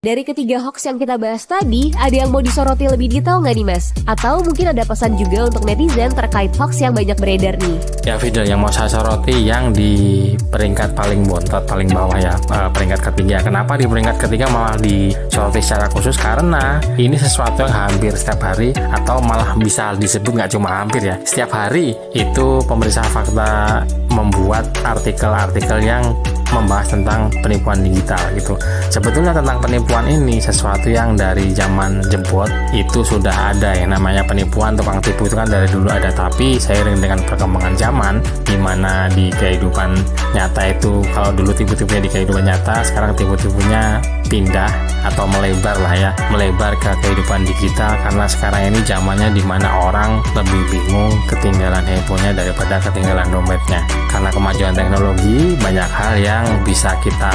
Dari ketiga hoax yang kita bahas tadi, ada yang mau disoroti lebih detail nggak nih Mas? Atau mungkin ada pesan juga untuk netizen terkait hoax yang banyak beredar nih? Ya Fidel, yang mau saya soroti yang di peringkat paling bontot, paling bawah ya, peringkat ketiga. Kenapa di peringkat ketiga malah disoroti secara khusus? Karena ini sesuatu yang hampir setiap hari, atau malah bisa disebut nggak cuma hampir ya, setiap hari itu Pemeriksa Fakta membuat artikel-artikel yang membahas tentang penipuan digital gitu. Sebetulnya tentang penipuan ini sesuatu yang dari zaman jebot itu sudah ada, yang namanya penipuan, tukang tipu itu kan dari dulu ada, tapi seiring dengan perkembangan zaman di mana di kehidupan nyata itu, kalau dulu tipu-tipunya di kehidupan nyata, sekarang tipu-tipunya pindah atau melebar lah ya, melebar ke kehidupan digital, karena sekarang ini zamannya di mana orang lebih bingung ketinggalan handphonenya daripada ketinggalan dompetnya. Karena kemajuan teknologi, banyak hal yang bisa kita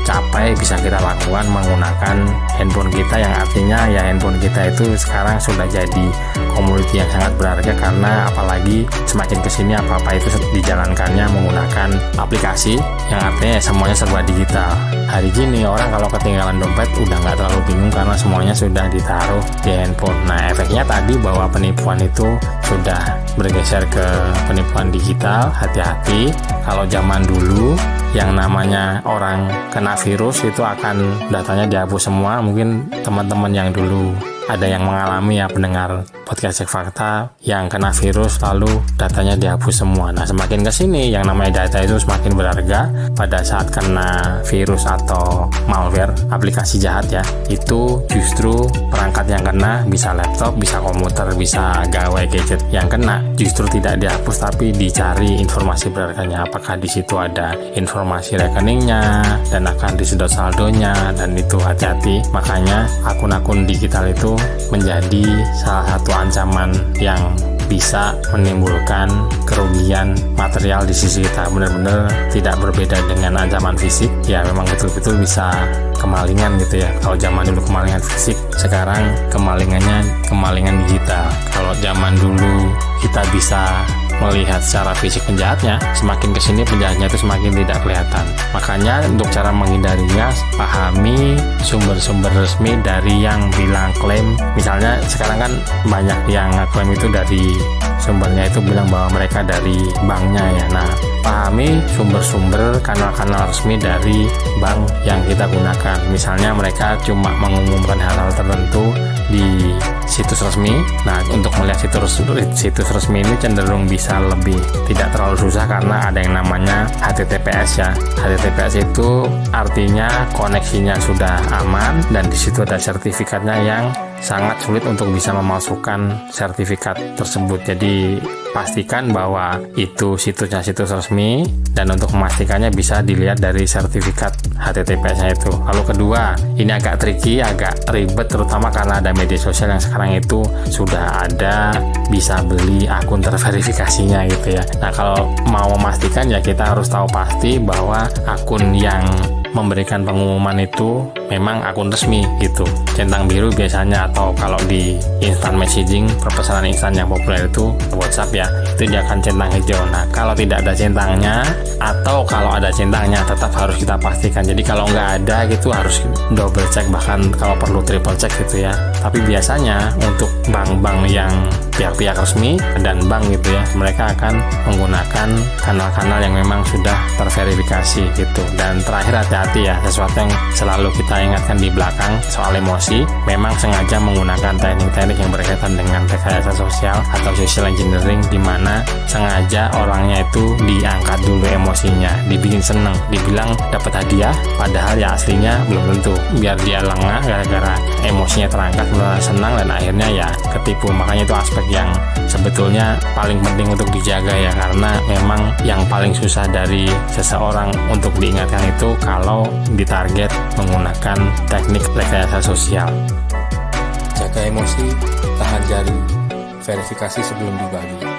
capai, bisa kita lakukan menggunakan handphone kita, yang artinya ya handphone kita itu sekarang sudah jadi komoditi yang sangat berharga, karena apalagi semakin kesini apa-apa itu dijalankannya menggunakan aplikasi, yang artinya ya semuanya serba digital. Hari gini orang kalau ketinggalan dompet udah nggak terlalu bingung karena semuanya sudah ditaruh di handphone. Nah, efeknya tadi bahwa penipuan itu sudah bergeser ke penipuan digital. Hati-hati, kalau zaman dulu yang namanya orang kena virus itu akan datanya dihapus semua. Mungkin teman-teman yang dulu ada yang mengalami ya, pendengar podcast Cek Fakta yang kena virus lalu datanya dihapus semua. Nah, semakin kesini yang namanya data itu semakin berharga. Pada saat kena virus atau malware, aplikasi jahat ya, itu justru perangkat yang kena bisa laptop, bisa komputer, bisa gawai gadget. Yang kena justru tidak dihapus tapi dicari informasi berharganya, apakah di situ ada informasi rekeningnya dan akan disedot saldonya, dan itu hati-hati. Makanya akun-akun digital itu menjadi salah satu ancaman yang bisa menimbulkan kerugian material di sisi kita. Benar-benar tidak berbeda dengan ancaman fisik ya, memang betul-betul bisa kemalingan gitu ya. Kalau zaman dulu kemalingan fisik, sekarang kemalingannya kemalingan digital. Kalau zaman dulu kita bisa melihat secara fisik penjahatnya, semakin kesini penjahatnya itu semakin tidak kelihatan. Makanya untuk cara menghindarinya, pahami sumber-sumber resmi dari yang bilang klaim. Misalnya sekarang kan banyak yang klaim itu dari sumbernya itu bilang bahwa mereka dari banknya ya. Nah, pahami sumber-sumber kanal-kanal resmi dari bank yang kita gunakan. Misalnya mereka cuma mengumumkan hal-hal tertentu di situs resmi. Nah, untuk melihat situs resmi ini cenderung bisa lebih tidak terlalu susah karena ada yang namanya HTTPS ya. HTTPS itu artinya koneksinya sudah aman dan di situ ada sertifikatnya yang sangat sulit untuk bisa memalsukan sertifikat tersebut. Jadi pastikan bahwa itu situsnya situs resmi, dan untuk memastikannya bisa dilihat dari sertifikat HTTPS-nya itu. Lalu kedua, ini agak tricky, agak ribet, terutama karena ada media sosial yang sekarang itu sudah ada bisa beli akun terverifikasinya gitu ya. Nah, kalau mau memastikan ya kita harus tahu pasti bahwa akun yang memberikan pengumuman itu memang akun resmi gitu. Centang biru biasanya, atau kalau di instant messaging, perpesanan instan yang populer itu WhatsApp ya, itu dia akan centang hijau. Nah, kalau tidak ada centangnya atau kalau ada centangnya tetap harus kita pastikan. Jadi kalau nggak ada gitu harus double check, bahkan kalau perlu triple check gitu ya. Tapi biasanya untuk bank-bank yang pihak-pihak resmi dan bank gitu ya, mereka akan menggunakan kanal-kanal yang memang sudah terverifikasi gitu. Dan terakhir, hati-hati ya, sesuatu yang selalu kita ingatkan di belakang soal emosi, memang sengaja menggunakan teknik-teknik yang berkaitan dengan rekayasa sosial atau social engineering, di mana sengaja orangnya itu diangkat dulu emosinya, dibikin seneng, dibilang dapat hadiah, padahal ya aslinya belum tentu, biar dia lengah gara-gara emosinya terangkat, mulai senang dan akhirnya ya ketipu. Makanya itu aspek yang sebetulnya paling penting untuk dijaga ya, karena memang yang paling susah dari seseorang untuk diingatkan itu kalau ditarget menggunakan teknik rekayasa sosial. Jaga emosi, tahan jari, verifikasi sebelum dibagi.